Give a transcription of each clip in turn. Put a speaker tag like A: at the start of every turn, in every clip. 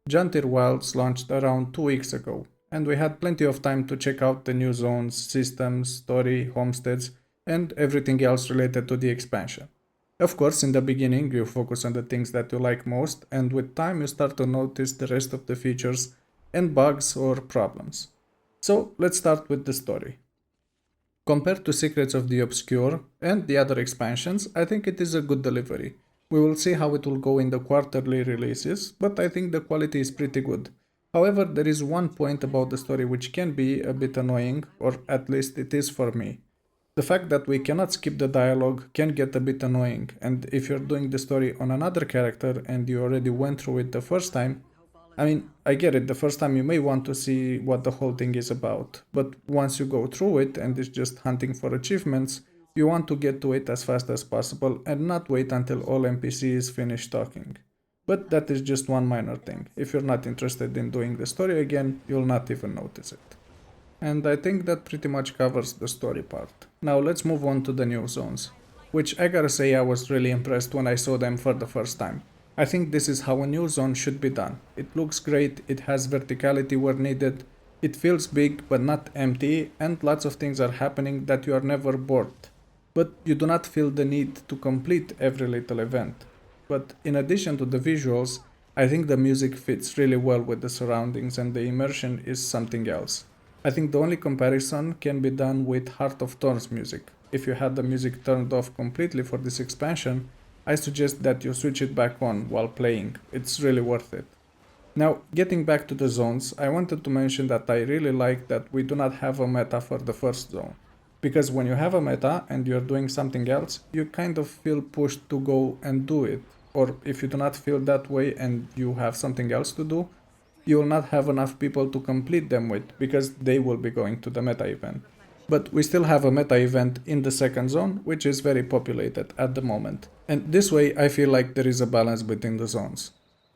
A: Janthir Wilds launched around 2 weeks ago, and we had plenty of time to check out the new zones, systems, story, homesteads, and everything else related to the expansion. Of course, in the beginning, you focus on the things that you like most, and with time, you start to notice the rest of the features and bugs or problems. So, let's start with the story. Compared to Secrets of the Obscure and the other expansions, I think it is a good delivery. We will see how it will go in the quarterly releases, but I think the quality is pretty good. However, there is one point about the story which can be a bit annoying, or at least it is for me. The fact that we cannot skip the dialogue can get a bit annoying, and if you're doing the story on another character and you already went through it the first time, I mean, I get it, the first time you may want to see what the whole thing is about, but once you go through it and it's just hunting for achievements, you want to get to it as fast as possible and not wait until all NPCs finish talking. But that is just one minor thing. If you're not interested in doing the story again, you'll not even notice it. And I think that pretty much covers the story part. Now let's move on to the new zones, which I gotta say I was really impressed when I saw them for the first time. I think this is how a new zone should be done. It looks great, it has verticality where needed, it feels big but not empty, and lots of things are happening that you are never bored. But you do not feel the need to complete every little event. But in addition to the visuals, I think the music fits really well with the surroundings and the immersion is something else. I think the only comparison can be done with Heart of Thorns music. If you had the music turned off completely for this expansion, I suggest that you switch it back on while playing. It's really worth it. Now, getting back to the zones, I wanted to mention that I really like that we do not have a meta for the first zone. Because when you have a meta and you're doing something else, you kind of feel pushed to go and do it. Or if you do not feel that way and you have something else to do, you will not have enough people to complete them with because they will be going to the meta event. But we still have a meta event in the second zone, which is very populated at the moment. And this way I feel like there is a balance between the zones.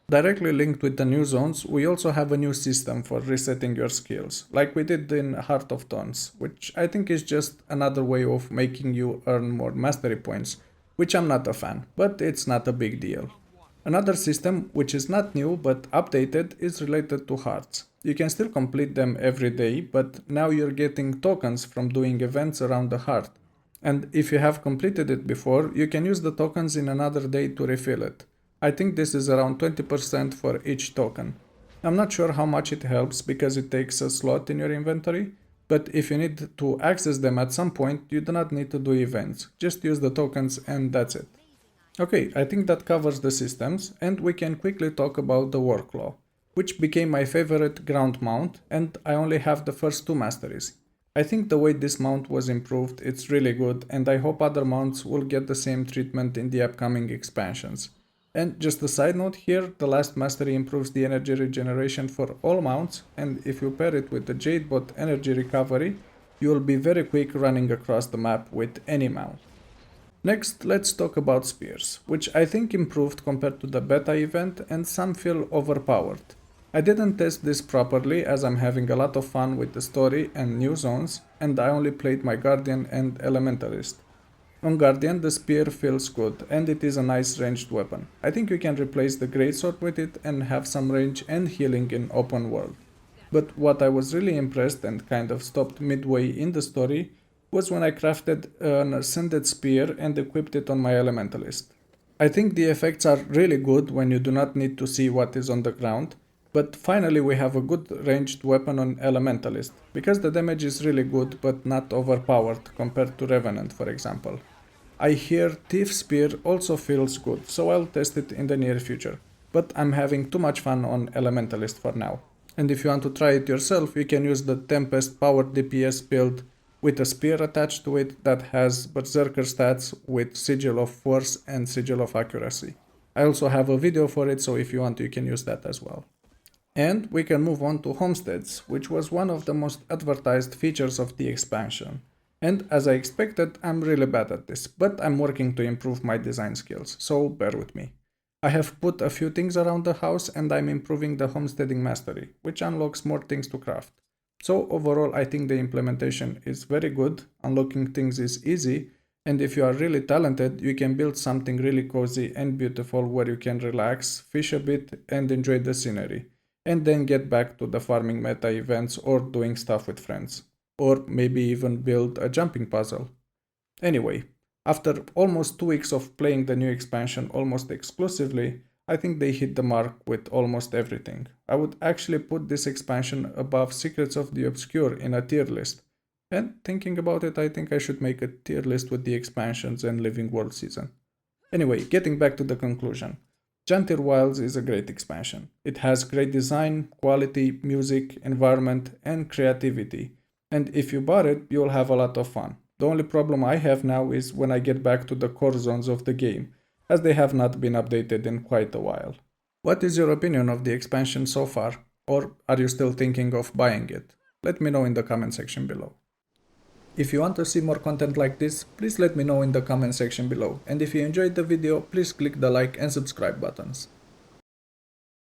A: Directly linked with the new zones, we also have a new system for resetting your skills, like we did in Heart of Thorns, which I think is just another way of making you earn more mastery points, which I'm not a fan, but it's not a big deal. Another system, which is not new but updated, is related to hearts. You can still complete them every day, but now you're getting tokens from doing events around the heart. And if you have completed it before, you can use the tokens in another day to refill it. I think this is around 20% for each token. I'm not sure how much it helps because it takes a slot in your inventory, but if you need to access them at some point, you do not need to do events. Just use the tokens and that's it. Okay, I think that covers the systems, and we can quickly talk about the Worklaw, which became my favorite ground mount, and I only have the first two masteries. I think the way this mount was improved, it's really good, and I hope other mounts will get the same treatment in the upcoming expansions. And just a side note here, the last mastery improves the energy regeneration for all mounts, and if you pair it with the Jadebot energy recovery, you will be very quick running across the map with any mount. Next, let's talk about spears, which I think improved compared to the beta event and some feel overpowered. I didn't test this properly as I'm having a lot of fun with the story and new zones, and I only played my Guardian and Elementalist. On Guardian, the spear feels good and it is a nice ranged weapon. I think you can replace the greatsword with it and have some range and healing in open world. But what I was really impressed and kind of stopped midway in the story was when I crafted an ascended spear and equipped it on my elementalist. I think the effects are really good when you do not need to see what is on the ground, but finally we have a good ranged weapon on elementalist, because the damage is really good but not overpowered compared to Revenant for example. I hear Thief Spear also feels good, so I'll test it in the near future, but I'm having too much fun on elementalist for now. And if you want to try it yourself, you can use the Tempest powered DPS build with a spear attached to it that has Berserker stats with Sigil of Force and Sigil of Accuracy. I also have a video for it, so if you want you can use that as well. And we can move on to homesteads, which was one of the most advertised features of the expansion. And as I expected, I'm really bad at this, but I'm working to improve my design skills, so bear with me. I have put a few things around the house and I'm improving the homesteading mastery, which unlocks more things to craft. So overall I think the implementation is very good, unlocking things is easy, and if you are really talented you can build something really cozy and beautiful where you can relax, fish a bit and enjoy the scenery. and then get back to the farming meta events or doing stuff with friends, or maybe even build a jumping puzzle. Anyway, after almost 2 weeks of playing the new expansion almost exclusively, I think they hit the mark with almost everything. I would actually put this expansion above Secrets of the Obscure in a tier list. And thinking about it, I think I should make a tier list with the expansions and Living World season. Anyway, getting back to the conclusion. Janthir Wilds is a great expansion. It has great design, quality, music, environment, and creativity. And if you bought it, you'll have a lot of fun. The only problem I have now is when I get back to the core zones of the game, as they have not been updated in quite a while. What is your opinion of the expansion so far? Or are you still thinking of buying it? Let me know in the comment section below. If you want to see more content like this, please let me know in the comment section below. And if you enjoyed the video, please click the like and subscribe buttons.